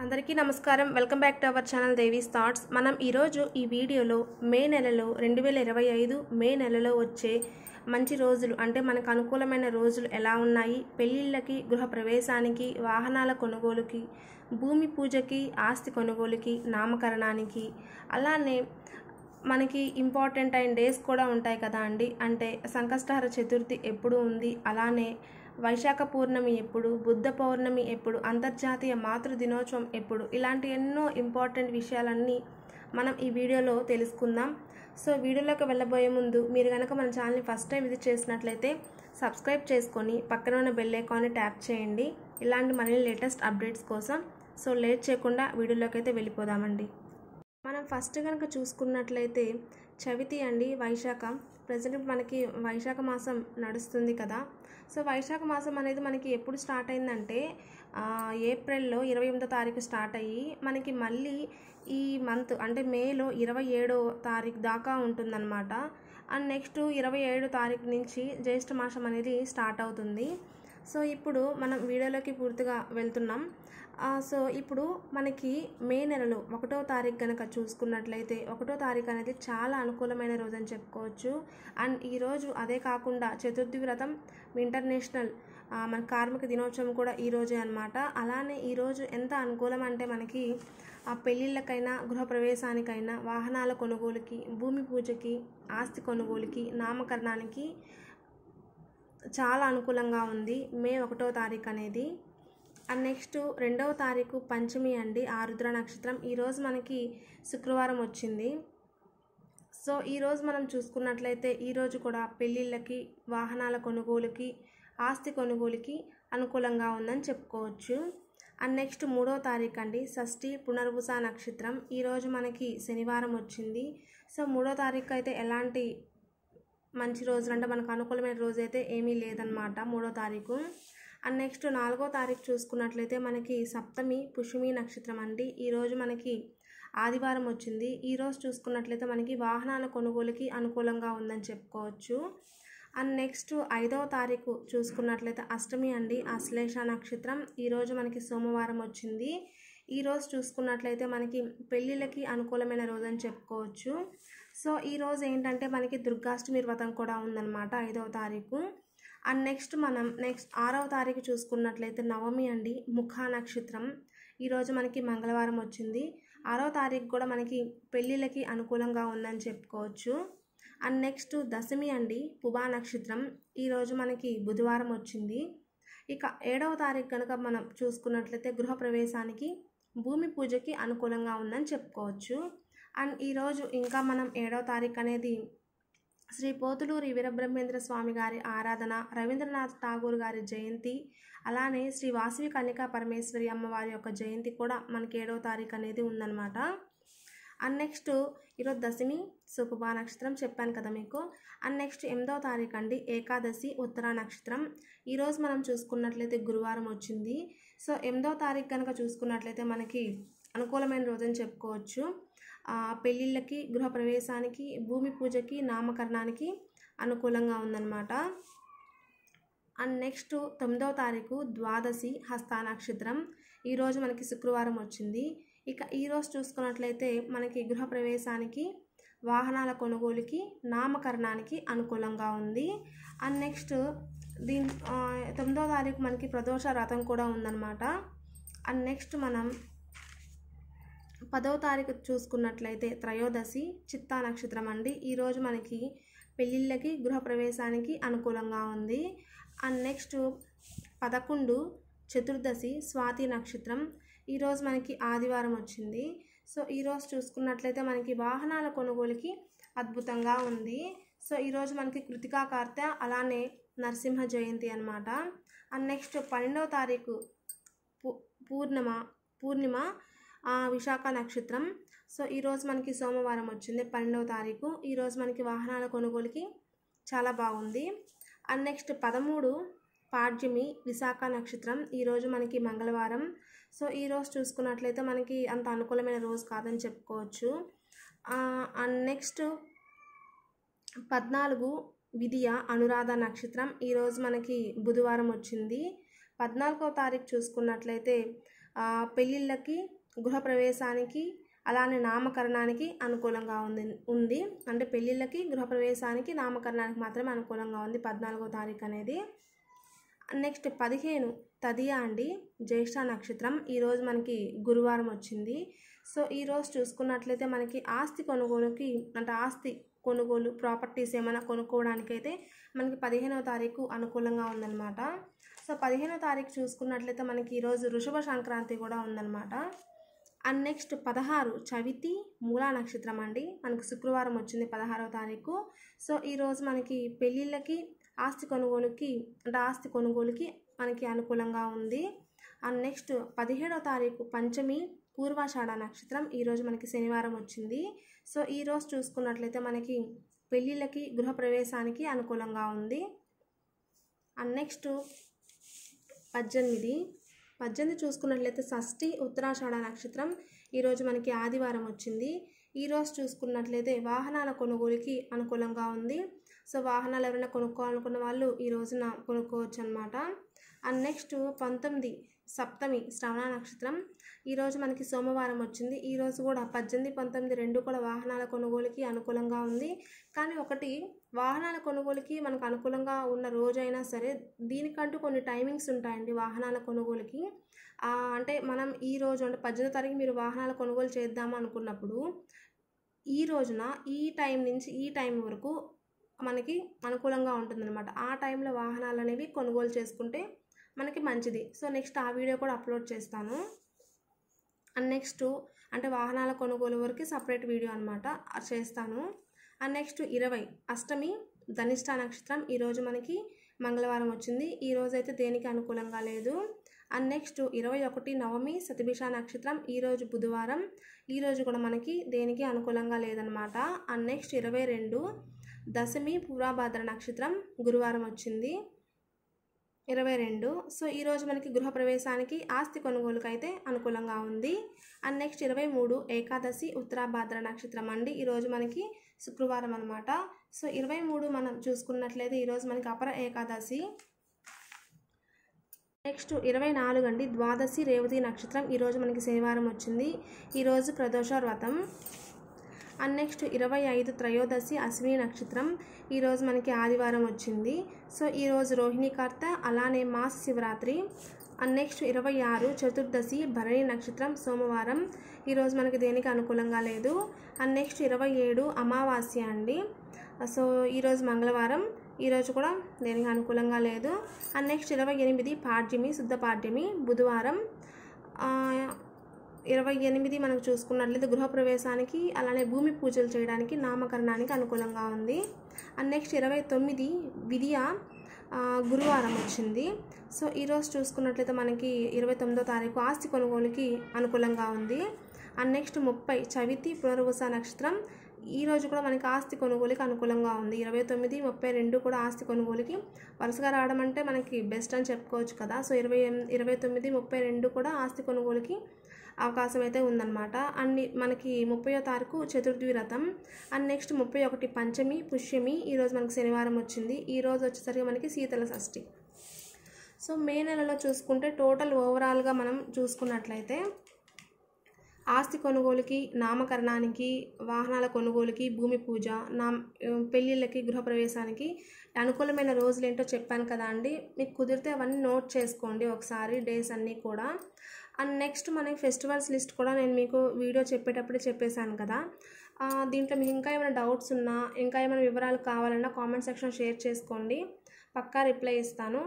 అందరికీ నమస్కారం. Welcome back to our channel Devi's thoughts. మనం ఈరోజు ఈ వీడియోలో మే నెలలో 2025 మే నెలలో వచ్చే మంచి రోజులు అంటే మనకు అనుకూలమైన రోజులు ఎలా ఉన్నాయి, పెళ్ళిళ్ళకి, గృహ ప్రవేశానికి, వాహనాల కొనుగోలుకి, భూమి పూజకి, ఆస్తి కొనుగోలుకి, నామకరణానికి, అలానే మనకి ఇంపార్టెంట్ అయిన డేస్ కూడా ఉంటాయి కదా అండి. అంటే సంకష్టహర చతుర్థి ఎప్పుడు ఉంది, అలానే వైశాఖ పూర్ణమి ఎప్పుడు, బుద్ధ పౌర్ణమి ఎప్పుడు, అంతర్జాతీయ మాతృ దినోత్సవం ఎప్పుడు, ఇలాంటి ఎన్నో ఇంపార్టెంట్ విషయాలన్నీ మనం ఈ వీడియోలో తెలుసుకుందాం. సో వీడియోలోకి వెళ్ళబోయే ముందు మీరు కనుక మన ఛానల్ని ఫస్ట్ టైం విజిట్ చేసినట్లయితే సబ్స్క్రైబ్ చేసుకొని పక్కన ఉన్న బెల్ ఐకాన్ని ట్యాప్ చేయండి ఇలాంటి మరిన్ని లేటెస్ట్ అప్డేట్స్ కోసం. సో లేట్ చేయకుండా వీడియోలోకి అయితే వెళ్ళిపోదామండి. మనం ఫస్ట్ కనుక చూసుకున్నట్లయితే చవితి అండి, వైశాఖ. ప్రజెంట్ మనకి వైశాఖ మాసం నడుస్తుంది కదా. సో వైశాఖ మాసం అనేది మనకి ఎప్పుడు స్టార్ట్ అయిందంటే ఏప్రిల్లో 28వ తారీఖు స్టార్ట్ అయ్యి మనకి మళ్ళీ ఈ మంత్ అంటే మేలో 27వ తారీఖు దాకా ఉంటుందన్నమాట. అండ్ నెక్స్ట్ 27వ తారీఖు నుంచి జ్యేష్ఠ మాసం అనేది స్టార్ట్ అవుతుంది. సో ఇప్పుడు మనం వీడియోలోకి పూర్తిగా వెళ్తున్నాం. సో ఇప్పుడు మనకి మే నెలలో 1వ తారీఖు కనుక చూసుకున్నట్లయితే 1వ తారీఖు అనేది చాలా అనుకూలమైన రోజు అని చెప్పుకోవచ్చు. అండ్ ఈరోజు అదే కాకుండా చతుర్థి వ్రతం, ఇంటర్నేషనల్ మన కార్మిక దినోత్సవం కూడా ఈరోజే అనమాట. అలానే ఈరోజు ఎంత అనుకూలం అంటే మనకి పెళ్ళిళ్ళకైనా, గృహప్రవేశానికైనా, వాహనాల కొనుగోలుకి, భూమి పూజకి, ఆస్తి కొనుగోలుకి, నామకరణానికి చాలా అనుకూలంగా ఉంది మే 1వ తారీఖు అనేది. అండ్ నెక్స్ట్ 2వ తారీఖు పంచమి అండి, ఆరుద్ర నక్షత్రం. ఈరోజు మనకి శుక్రవారం వచ్చింది. సో ఈరోజు మనం చూసుకున్నట్లయితే ఈరోజు కూడా పెళ్ళిళ్ళకి, వాహనాల కొనుగోలుకి, ఆస్తి కొనుగోలుకి అనుకూలంగా ఉందని చెప్పుకోవచ్చు. అండ్ నెక్స్ట్ 3వ తారీఖు అండి, షష్ఠి పునర్వస నక్షత్రం. ఈరోజు మనకి శనివారం వచ్చింది. సో 3వ తారీఖు అయితే ఎలాంటి మంచి రోజులు అంటే మనకు అనుకూలమైన రోజు అయితే ఏమీ లేదనమాట 3వ తారీఖు. అండ్ నెక్స్ట్ 4వ తారీఖు చూసుకున్నట్లయితే మనకి సప్తమి పుష్యమి నక్షత్రం అండి. ఈరోజు మనకి ఆదివారం వచ్చింది. ఈరోజు చూసుకున్నట్లయితే మనకి వాహనాల కొనుగోలుకి అనుకూలంగా ఉందని చెప్పుకోవచ్చు. అండ్ నెక్స్ట్ 5వ తారీఖు చూసుకున్నట్లయితే అష్టమి అండి, ఆశ్లేష నక్షత్రం. ఈరోజు మనకి సోమవారం వచ్చింది. ఈరోజు చూసుకున్నట్లయితే మనకి పెళ్ళిళ్ళకి అనుకూలమైన రోజు అని చెప్పుకోవచ్చు. సో ఈరోజు ఏంటంటే మనకి దుర్గాష్టమి వ్రతం కూడా ఉందన్నమాట 5వ తారీఖు. అండ్ నెక్స్ట్ మనం 6వ తారీఖు చూసుకున్నట్లయితే నవమి అండి, ముఖ నక్షత్రం. ఈరోజు మనకి మంగళవారం వచ్చింది. 6వ తారీఖు కూడా మనకి పెళ్ళిళ్ళకి అనుకూలంగా ఉందని చెప్పుకోవచ్చు. అండ్ నెక్స్ట్ దశమి అండి, పుబా నక్షత్రం. ఈరోజు మనకి బుధవారం వచ్చింది. ఇక 7వ తారీఖు కనుక మనం చూసుకున్నట్లయితే గృహప్రవేశానికి, భూమి పూజకి అనుకూలంగా ఉందని చెప్పుకోవచ్చు. అండ్ ఈరోజు ఇంకా మనం 7వ తారీఖు అనేది శ్రీ పోతులూరి వీరబ్రహ్మేంద్ర స్వామి గారి ఆరాధన, రవీంద్రనాథ్ ఠాగూర్ గారి జయంతి, అలానే శ్రీ వాసవి కన్యకా పరమేశ్వరి అమ్మవారి యొక్క జయంతి కూడా మనకి 7వ తారీఖు అనేది ఉందన్నమాట. అండ్ నెక్స్ట్ ఈరోజు దశమి, సుపుబా నక్షత్రం చెప్పాను కదా మీకు. అండ్ నెక్స్ట్ 8వ తారీఖు అండి, ఏకాదశి, ఉత్తరా నక్షత్రం. ఈరోజు మనం చూసుకున్నట్లయితే గురువారం వచ్చింది. సో 8వ తారీఖు కనుక చూసుకున్నట్లయితే మనకి అనుకూలమైన రోజు అని చెప్పుకోవచ్చు. పెళ్ళిళ్ళకి, గృహప్రవేశానికి, భూమి పూజకి, నామకరణానికి అనుకూలంగా ఉందన్నమాట. అండ్ నెక్స్ట్ 9వ తారీఖు ద్వాదశి, హస్త నక్షత్రం. ఈరోజు మనకి శుక్రవారం వచ్చింది. ఇక ఈరోజు చూసుకున్నట్లయితే మనకి గృహప్రవేశానికి, వాహనాల కొనుగోలుకి, నామకరణానికి అనుకూలంగా ఉంది. అండ్ నెక్స్ట్ 9వ తారీఖు మనకి ప్రదోష వ్రతం కూడా ఉందన్నమాట. అండ్ నెక్స్ట్ మనం 10వ తారీఖు చూసుకున్నట్లయితే త్రయోదశి, చిత్తా నక్షత్రం అండి. ఈరోజు మనకి పెళ్ళిళ్ళకి, గృహప్రవేశానికి అనుకూలంగా ఉంది. అండ్ నెక్స్ట్ 11 చతుర్దశి, స్వాతి నక్షత్రం. ఈరోజు మనకి ఆదివారం వచ్చింది. సో ఈరోజు చూసుకున్నట్లయితే మనకి వాహనాల కొనుగోలుకి అద్భుతంగా ఉంది. సో ఈరోజు మనకి కృతికా కార్తె, అలానే నరసింహ జయంతి అనమాట. అండ్ నెక్స్ట్ 12వ తారీఖు పూర్ణిమ విశాఖ నక్షత్రం. సో ఈరోజు మనకి సోమవారం వచ్చింది 12వ తారీఖు. ఈరోజు మనకి వాహనాల కొనుగోలుకి చాలా బాగుంది. అండ్ నెక్స్ట్ 13 పాడ్యమి, విశాఖ నక్షత్రం. ఈరోజు మనకి మంగళవారం. సో ఈరోజు చూసుకున్నట్లయితే మనకి అంత అనుకూలమైన రోజు కాదని చెప్పుకోవచ్చు. అండ్ నెక్స్ట్ 14 విధియ, అనురాధ నక్షత్రం. ఈరోజు మనకి బుధవారం వచ్చింది. 14వ తారీఖు చూసుకున్నట్లయితే పెళ్ళిళ్ళకి, గృహప్రవేశానికి, అలానే నామకరణానికి అనుకూలంగా ఉంది. అంటే పెళ్ళిళ్ళకి, గృహప్రవేశానికి, నామకరణానికి మాత్రమే అనుకూలంగా ఉంది 14వ తారీఖు అనేది. నెక్స్ట్ 15 తదియ అండి, జ్యేష్ఠ నక్షత్రం. ఈరోజు మనకి గురువారం వచ్చింది. సో ఈరోజు చూసుకున్నట్లయితే మనకి ఆస్తి కొనుగోలుకి, అంటే ఆస్తి కొనుగోలు, ప్రాపర్టీస్ ఏమైనా కొనుక్కోవడానికైతే మనకి 15వ తారీఖు అనుకూలంగా ఉందన్నమాట. సో 15వ తారీఖు చూసుకున్నట్లయితే మనకి ఈరోజు వృషభ సంక్రాంతి కూడా ఉందన్నమాట. అండ్ నెక్స్ట్ 16 చవితి మూలా నక్షత్రం అండి, మనకి శుక్రవారం వచ్చింది 16వ తారీఖు. సో ఈరోజు మనకి పెళ్ళిళ్ళకి, ఆస్తి కొనుగోలుకి మనకి అనుకూలంగా ఉంది. అండ్ నెక్స్ట్ 17వ తారీఖు పంచమి పూర్వాషాఢ నక్షత్రం. ఈరోజు మనకి శనివారం వచ్చింది. సో ఈరోజు చూసుకున్నట్లయితే మనకి పెళ్ళిళ్ళకి, గృహప్రవేశానికి అనుకూలంగా ఉంది. అండ్ నెక్స్ట్ 18 చూసుకున్నట్లయితే షష్ఠి ఉత్తరాషాఢ నక్షత్రం. ఈరోజు మనకి ఆదివారం వచ్చింది. ఈరోజు చూసుకున్నట్లయితే వాహనాల కొనుగోలుకి అనుకూలంగా ఉంది. సో వాహనాలు ఎవరైనా కొనుక్కోవాలనుకున్న వాళ్ళు ఈ రోజున కొనుక్కోవచ్చు అనమాట. అండ్ నెక్స్ట్ 19 సప్తమి శ్రవణ నక్షత్రం. ఈరోజు మనకి సోమవారం వచ్చింది. ఈరోజు కూడా 18, 19 రెండు కూడా వాహనాల కొనుగోలుకి అనుకూలంగా ఉంది. కానీ ఒకటి, వాహనాల కొనుగోలుకి మనకు అనుకూలంగా ఉన్న రోజైనా సరే దీనికంటూ కొన్ని టైమింగ్స్ ఉంటాయండి వాహనాల కొనుగోలుకి. అంటే మనం ఈ రోజు అంటే 18వ తారీఖు మీరు వాహనాల కొనుగోలు చేద్దాము అనుకున్నప్పుడు ఈ రోజున ఈ టైం నుంచి ఈ టైం వరకు మనకి అనుకూలంగా ఉంటుందన్నమాట. ఆ టైంలో వాహనాలు అనేవి కొనుగోలు చేసుకుంటే మనకి మంచిది. సో నెక్స్ట్ ఆ వీడియో కూడా అప్లోడ్ చేస్తాను. అండ్ నెక్స్ట్ అంటే వాహనాల కొనుగోలు వరకు సపరేట్ వీడియో అనమాట చేస్తాను. అండ్ నెక్స్ట్ 20 అష్టమి ధనిష్ట నక్షత్రం. ఈరోజు మనకి మంగళవారం వచ్చింది. ఈరోజు అయితే దేనికి అనుకూలంగా లేదు. అండ్ నెక్స్ట్ 21 నవమి శతభిష నక్షత్రం. ఈరోజు బుధవారం. ఈరోజు కూడా మనకి దేనికి అనుకూలంగా లేదనమాట. అండ్ నెక్స్ట్ 22 దశమి పూర్వభాద్ర నక్షత్రం. గురువారం వచ్చింది 22. సో ఈరోజు మనకి గృహప్రవేశానికి, ఆస్తి కొనుగోలుకి అయితే అనుకూలంగా ఉంది. అండ్ నెక్స్ట్ 23 ఏకాదశి ఉత్తరాభాద్ర నక్షత్రం అండి. ఈరోజు మనకి శుక్రవారం అనమాట. సో 23 మనం చూసుకున్నట్లయితే ఈరోజు మనకి అపర ఏకాదశి. నెక్స్ట్ 24 అండి ద్వాదశి రేవతి నక్షత్రం. ఈరోజు మనకి శనివారం వచ్చింది. ఈరోజు ప్రదోష వ్రతం. అండ్ నెక్స్ట్ 25 త్రయోదశి అశ్విని నక్షత్రం. ఈరోజు మనకి ఆదివారం వచ్చింది. సో ఈరోజు రోహిణి కార్త, అలానే మాస శివరాత్రి. అండ్ నెక్స్ట్ 26 చతుర్దశి భరణి నక్షత్రం సోమవారం. ఈరోజు మనకి దేనికి అనుకూలంగా లేదు. అండ్ నెక్స్ట్ 27 అమావాస్య అండి. సో ఈరోజు మంగళవారం. ఈరోజు కూడా దేనికి అనుకూలంగా లేదు. అండ్ నెక్స్ట్ 28 పాడ్యమి శుద్ధ పాడ్యమి బుధవారం. 28 మనకు చూసుకున్నట్లయితే గృహప్రవేశానికి, అలానే భూమి పూజలు చేయడానికి, నామకరణానికి అనుకూలంగా ఉంది. అండ్ నెక్స్ట్ 29 విధియ గురువారం వచ్చింది. సో ఈరోజు చూసుకున్నట్లయితే మనకి 29వ తారీఖు ఆస్తి కొనుగోలుకి అనుకూలంగా ఉంది. అండ్ నెక్స్ట్ 30 చవితి పునర్వస నక్షత్రం. ఈరోజు కూడా మనకి ఆస్తి కొనుగోలుకి అనుకూలంగా ఉంది. 29, 32 కూడా ఆస్తి కొనుగోలుకి వరుసగా రావడం అంటే మనకి బెస్ట్ అని చెప్పుకోవచ్చు కదా. సో 29, 32 కూడా ఆస్తి కొనుగోలుకి అవకాశం అయితే ఉందన్నమాట. అండ్ మనకి 30వ తారీఖు చతుర్థి వ్రతం. అండ్ నెక్స్ట్ 31 పంచమి పుష్యమి. ఈరోజు మనకి శనివారం వచ్చింది. ఈరోజు వచ్చేసరికి మనకి శీతల షష్ఠి. సో మే నెలలో చూసుకుంటే టోటల్ ఓవరాల్గా మనం చూసుకున్నట్లయితే ఆస్తి కొనుగోలుకి, నామకరణానికి, వాహనాల కొనుగోలుకి, భూమి పూజ, పెళ్ళిళ్ళకి, గృహప్రవేశానికి అనుకూలమైన రోజులు ఏంటో చెప్పాను కదా అండి. మీకు కుదిరితే అవన్నీ నోట్ చేసుకోండి ఒకసారి డేస్ అన్నీ కూడా. అండ్ నెక్స్ట్ మనకి ఫెస్టివల్స్ లిస్ట్ కూడా నేను మీకు వీడియో చెప్పేటప్పుడే చెప్పేశాను కదా. దీంట్లో మీకు ఇంకా ఏమైనా డౌట్స్ ఉన్నా, ఇంకా ఏమైనా వివరాలు కావాలన్నా కామెంట్ సెక్షన్ షేర్ చేసుకోండి, పక్కా రిప్లై ఇస్తాను.